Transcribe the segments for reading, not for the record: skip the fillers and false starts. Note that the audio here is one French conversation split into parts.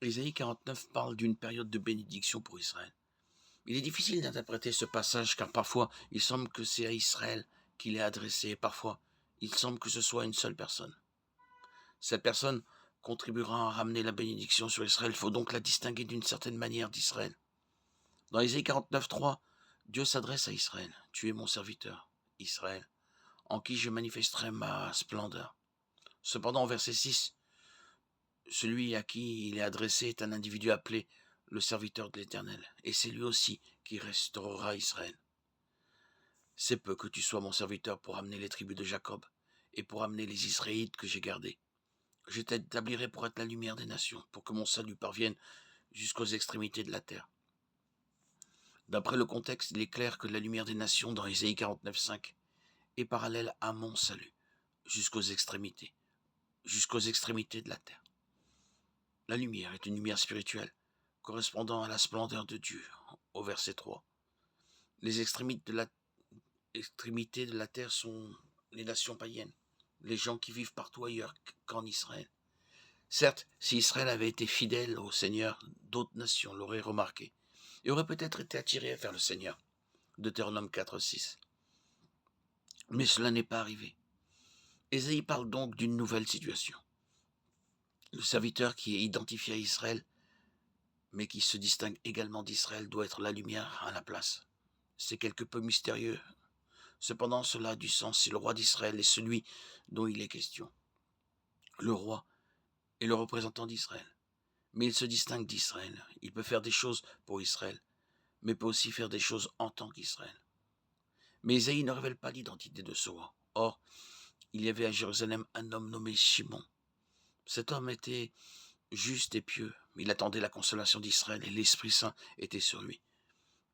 Ésaïe 49 parle d'une période de bénédiction pour Israël. Il est difficile d'interpréter ce passage car parfois il semble que c'est à Israël qu'il est adressé et parfois il semble que ce soit une seule personne. Cette personne contribuera à ramener la bénédiction sur Israël, il faut donc la distinguer d'une certaine manière d'Israël. Dans Ésaïe 49.3, Dieu s'adresse à Israël. Tu es mon serviteur, Israël, en qui je manifesterai ma splendeur. Cependant, au verset 6, celui à qui il est adressé est un individu appelé le serviteur de l'Éternel, et c'est lui aussi qui restaurera Israël. C'est peu que tu sois mon serviteur pour amener les tribus de Jacob et pour amener les Israélites que j'ai gardés. Je t'établirai pour être la lumière des nations, pour que mon salut parvienne jusqu'aux extrémités de la terre. D'après le contexte, il est clair que la lumière des nations dans Ésaïe 49.5 est parallèle à mon salut, jusqu'aux extrémités de la terre. La lumière est une lumière spirituelle, correspondant à la splendeur de Dieu, au verset 3. Les extrémités de la terre sont les nations païennes, les gens qui vivent partout ailleurs qu'en Israël. Certes, si Israël avait été fidèle au Seigneur, d'autres nations l'auraient remarqué et auraient peut-être été attirées vers le Seigneur. Deutéronome 4.6. Mais cela n'est pas arrivé. Ésaïe parle donc d'une nouvelle situation. Le serviteur qui est identifié à Israël, mais qui se distingue également d'Israël, doit être la lumière à la place. C'est quelque peu mystérieux. Cependant, cela a du sens si le roi d'Israël est celui dont il est question. Le roi est le représentant d'Israël. Mais il se distingue d'Israël. Il peut faire des choses pour Israël, mais peut aussi faire des choses en tant qu'Israël. Mais Ésaïe ne révèle pas l'identité de ce roi. Or, il y avait à Jérusalem un homme nommé Shimon. Cet homme était juste et pieux. Il attendait la consolation d'Israël et l'Esprit Saint était sur lui.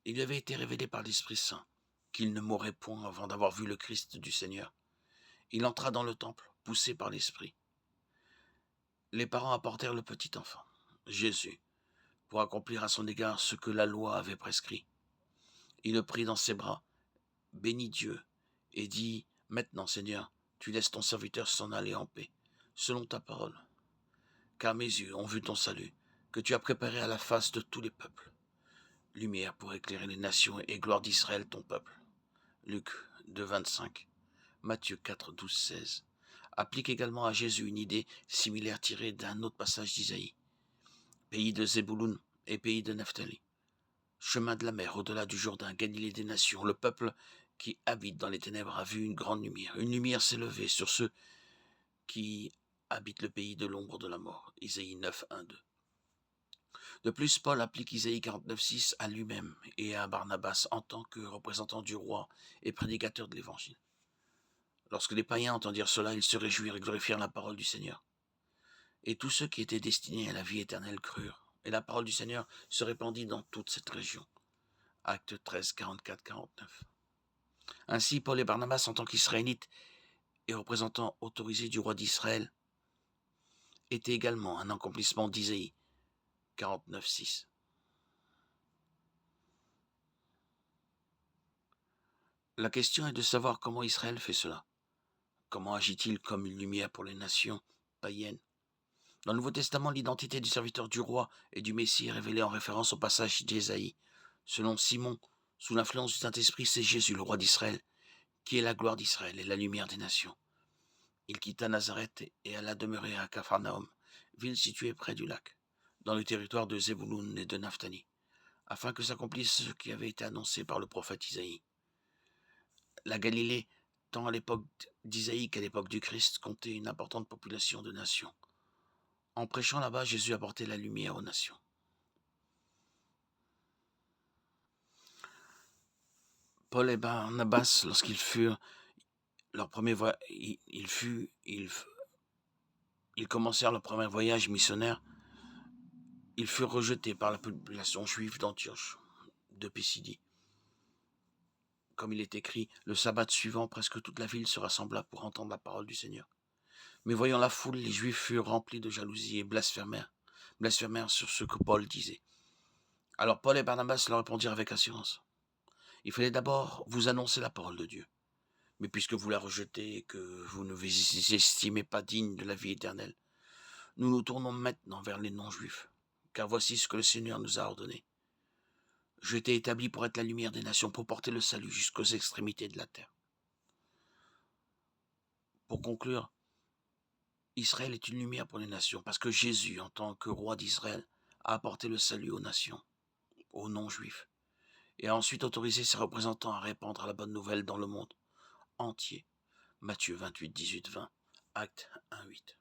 Il lui avait été révélé par l'Esprit Saint qu'il ne mourrait point avant d'avoir vu le Christ du Seigneur. Il entra dans le temple, poussé par l'Esprit. Les parents apportèrent le petit enfant, Jésus, pour accomplir à son égard ce que la loi avait prescrit. Il le prit dans ses bras, bénit Dieu, et dit « Maintenant, Seigneur, tu laisses ton serviteur s'en aller en paix, selon ta parole. Car mes yeux ont vu ton salut, que tu as préparé à la face de tous les peuples. Lumière pour éclairer les nations et gloire d'Israël ton peuple. » Luc 2, 25. Matthieu 4, 12, 16. Applique également à Jésus une idée similaire tirée d'un autre passage d'Isaïe. Pays de Zébouloun et pays de Naphtali. Chemin de la mer, au-delà du Jourdain, Galilée des nations, le peuple qui habite dans les ténèbres a vu une grande lumière. Une lumière s'est levée sur ceux qui habitent le pays de l'ombre de la mort. Isaïe 9, 1, 2. De plus, Paul applique Isaïe 49, 6 à lui-même et à Barnabas en tant que représentant du roi et prédicateur de l'évangile. Lorsque les païens entendirent cela, ils se réjouirent et glorifièrent la parole du Seigneur. Et tous ceux qui étaient destinés à la vie éternelle crurent. Et la parole du Seigneur se répandit dans toute cette région. Actes 13, 44, 49. Ainsi, Paul et Barnabas, en tant qu'Israélites et représentants autorisés du roi d'Israël, étaient également un accomplissement d'Isaïe 49, 6. La question est de savoir comment Israël fait cela. Comment agit-il comme une lumière pour les nations païennes? Dans le Nouveau Testament, l'identité du serviteur du roi et du Messie est révélée en référence au passage d'Ésaïe. Selon Simon, sous l'influence du Saint-Esprit, c'est Jésus, le roi d'Israël, qui est la gloire d'Israël et la lumière des nations. Il quitta Nazareth et alla demeurer à Capharnaüm, ville située près du lac, dans le territoire de Zébouloun et de Naphtali, afin que s'accomplisse ce qui avait été annoncé par le prophète Isaïe. La Galilée, tant à l'époque d'Isaïe qu'à l'époque du Christ, comptait une importante population de nations. En prêchant là-bas, Jésus apportait la lumière aux nations. Paul et Barnabas, lorsqu'ils furent leur premier ils commencèrent leur premier voyage missionnaire, ils furent rejetés par la population juive d'Antioche, de Pisidie. Comme il est écrit, le sabbat suivant, presque toute la ville se rassembla pour entendre la parole du Seigneur. Mais voyant la foule, les Juifs furent remplis de jalousie et blasphémèrent sur ce que Paul disait. Alors Paul et Barnabas leur répondirent avec assurance. Il fallait d'abord vous annoncer la parole de Dieu. Mais puisque vous la rejetez et que vous ne vous estimez pas digne de la vie éternelle, nous nous tournons maintenant vers les non-juifs, car voici ce que le Seigneur nous a ordonné. Je t'ai établi pour être la lumière des nations, pour porter le salut jusqu'aux extrémités de la terre. Pour conclure, Israël est une lumière pour les nations, parce que Jésus, en tant que roi d'Israël, a apporté le salut aux nations, aux non-juifs, et a ensuite autorisé ses représentants à répandre la bonne nouvelle dans le monde entier. Matthieu 28, 18, 20, Actes 1, 8.